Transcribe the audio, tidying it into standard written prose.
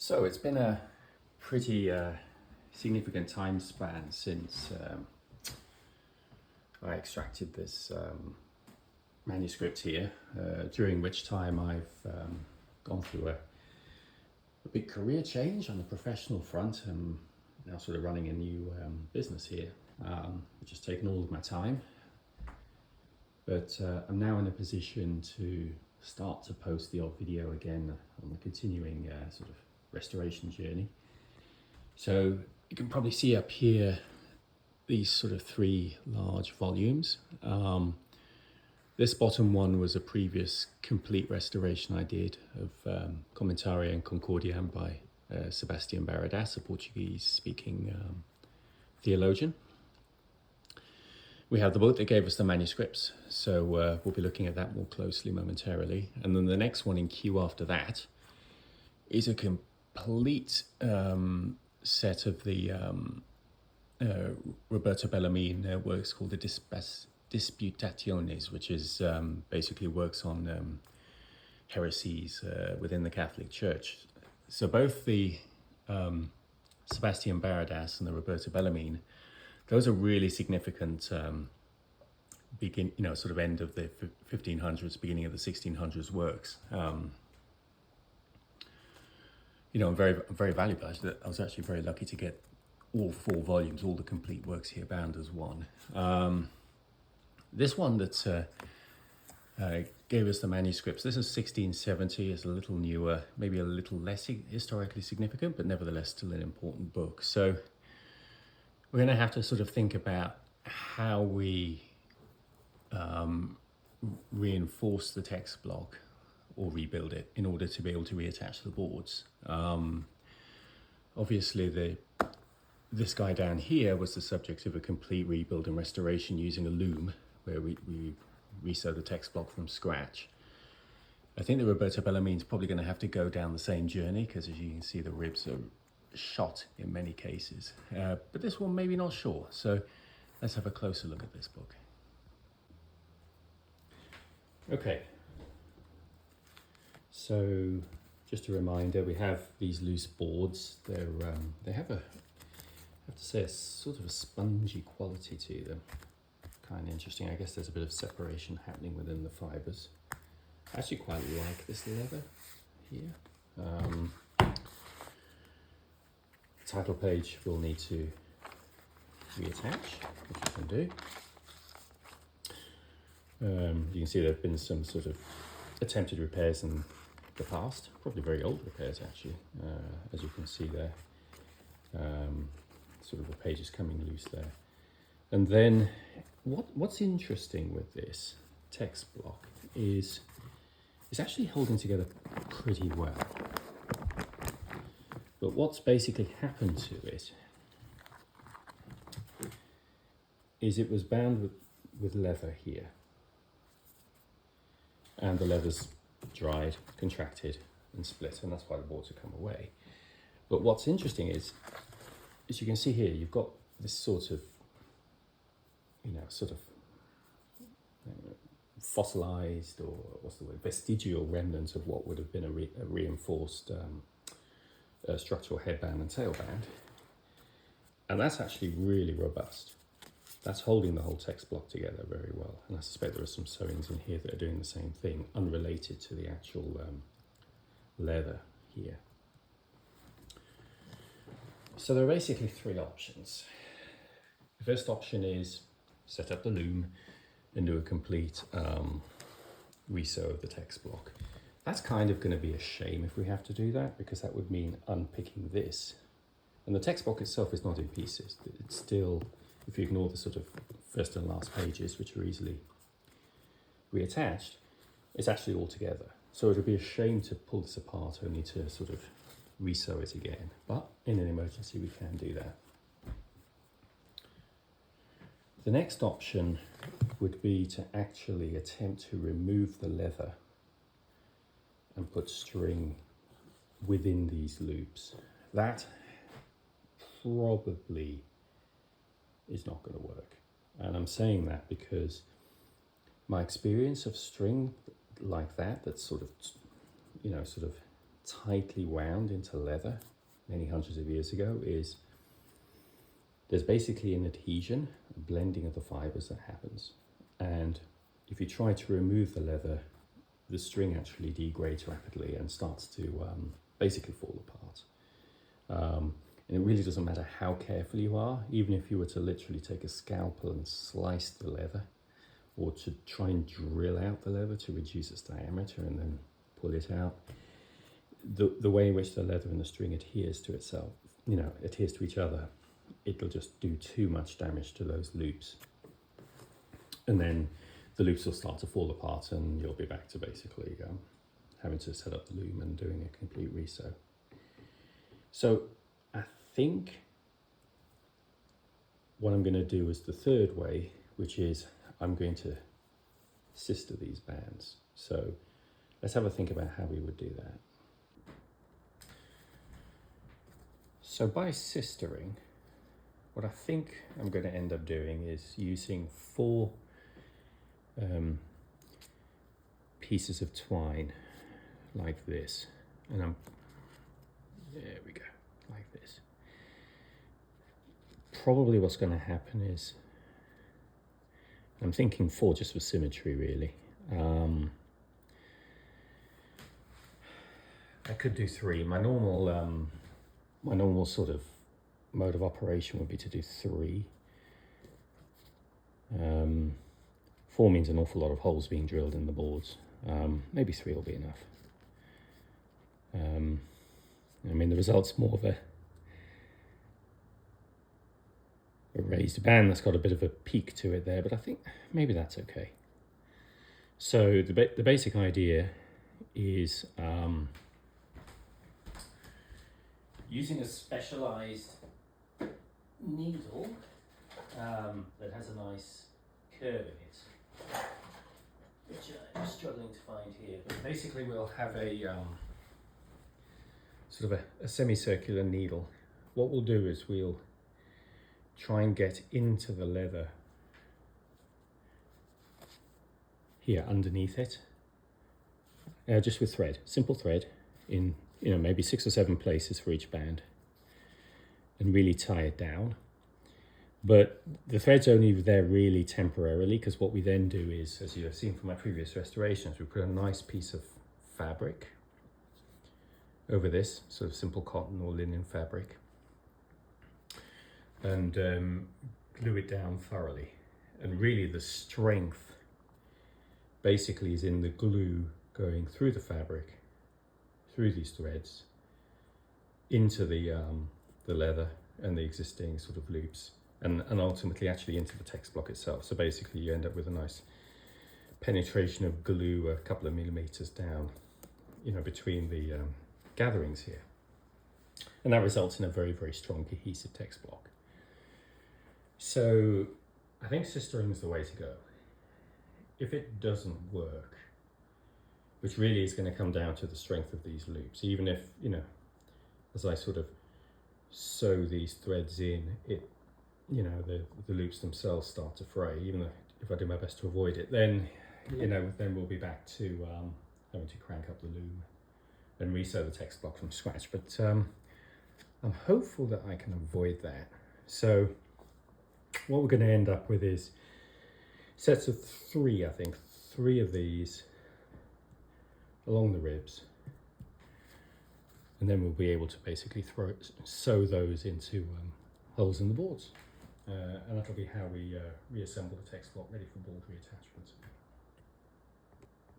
So it's been a pretty significant time span since I extracted this manuscript here, during which time I've gone through a big career change on the professional front. I'm now sort of running a new business here, which has taken all of my time. But I'm now in a position to start to post the odd video again on the continuing sort of restoration journey. So you can probably see up here these sort of three large volumes. This bottom one was a previous complete restoration I did of Commentaria and Concordiam by Sebastian Baradas, a Portuguese-speaking theologian. We have the book that gave us the manuscripts, so we'll be looking at that more closely momentarily. And then the next one in queue after that is a complete set of the Roberto Bellarmine works called the Disputationes, which is basically works on heresies within the Catholic Church. So both the Sebastian Baradas and the Roberto Bellarmine, those are really significant sort of end of the 1500s, beginning of the 1600s works. Very, very valuable. I was actually very lucky to get all 4 volumes, all the complete works here bound as one. This one that gave us the manuscripts, this is 1670, is a little newer, maybe a little less historically significant, but nevertheless still an important book. So we're going to have to sort of think about how we reinforce the text block or rebuild it in order to be able to reattach the boards. Obviously, this guy down here was the subject of a complete rebuild and restoration using a loom, where we resew the text block from scratch. I think the Roberto Bellarmine is probably going to have to go down the same journey, because as you can see, the ribs are shot in many cases. But this one maybe not sure. So let's have a closer look at this book. Okay. So just a reminder, we have these loose boards. They have I have to say, a sort of a spongy quality to them. Kind of interesting. I guess there's a bit of separation happening within the fibers. I actually quite like this leather here. Title page we'll need to reattach, which we can do. You can see there have been some sort of attempted repairs in the past, probably very old repairs actually, as you can see there. Sort of the pages coming loose there. And then what's interesting with this text block is it's actually holding together pretty well. But what's basically happened to it is it was bound with leather here. And the leather's dried, contracted and split, and that's why the boards have come away. But what's interesting is, as you can see here, you've got this sort of, fossilized, or what's the word, vestigial remnants of what would have been a reinforced structural headband and tailband. And that's actually really robust. That's holding the whole text block together very well. And I suspect there are some sewings in here that are doing the same thing, unrelated to the actual leather here. So there are basically 3 options. The first option is set up the loom and do a complete resew of the text block. That's kind of going to be a shame if we have to do that, because that would mean unpicking this. And the text block itself is not in pieces. It's still, if you ignore the sort of first and last pages, which are easily reattached, it's actually all together. So it would be a shame to pull this apart only to sort of resew it again. But in an emergency, we can do that. The next option would be to actually attempt to remove the leather and put string within these loops. That probably is not going to work. And I'm saying that because my experience of string like that, that's sort of tightly wound into leather many hundreds of years ago is there's basically an adhesion, a blending of the fibers that happens. And if you try to remove the leather, the string actually degrades rapidly and starts to basically fall apart. And it really doesn't matter how careful you are, even if you were to literally take a scalpel and slice the leather, or to try and drill out the leather to reduce its diameter and then pull it out. The way in which the leather and the string adheres to itself, adheres to each other, it'll just do too much damage to those loops. And then the loops will start to fall apart and you'll be back to basically having to set up the loom and doing a complete resew. So I think what I'm going to do is the third way, which is I'm going to sister these bands. So let's have a think about how we would do that. So by sistering, what I think I'm going to end up doing is using 4 pieces of twine like this. And there we go, like this. Probably what's going to happen is, I'm thinking 4 just for symmetry really. I could do 3. My normal sort of mode of operation would be to do 3. 4 means an awful lot of holes being drilled in the boards. Maybe 3 will be enough. I mean, the result's more of a raised band that's got a bit of a peak to it there, but I think maybe that's okay. So the basic idea is using a specialized needle that has a nice curve in it, which I'm struggling to find here. But basically we'll have a sort of a semicircular needle. What we'll do is we'll try and get into the leather here underneath it, just with thread, simple thread, in maybe 6 or 7 places for each band, and really tie it down. But the thread's only there really temporarily, because what we then do is, as you have seen from my previous restorations, we put a nice piece of fabric over this, sort of simple cotton or linen fabric, and glue it down thoroughly. And really the strength basically is in the glue going through the fabric, through these threads, into the leather and the existing sort of loops, and ultimately actually into the text block itself. So basically you end up with a nice penetration of glue a couple of millimeters down, between the gatherings here. And that results in a very, very strong cohesive text block. So I think sistering is the way to go. If it doesn't work, which really is going to come down to the strength of these loops, even if, as I sort of sew these threads in, the loops themselves start to fray, even though if I do my best to avoid it, then, then we'll be back to having to crank up the loom and resew the text block from scratch. But I'm hopeful that I can avoid that. So what we're going to end up with is sets of 3, I think, 3 of these along the ribs, and then we'll be able to basically sew those into holes in the boards, and that'll be how we reassemble the text block ready for board reattachment.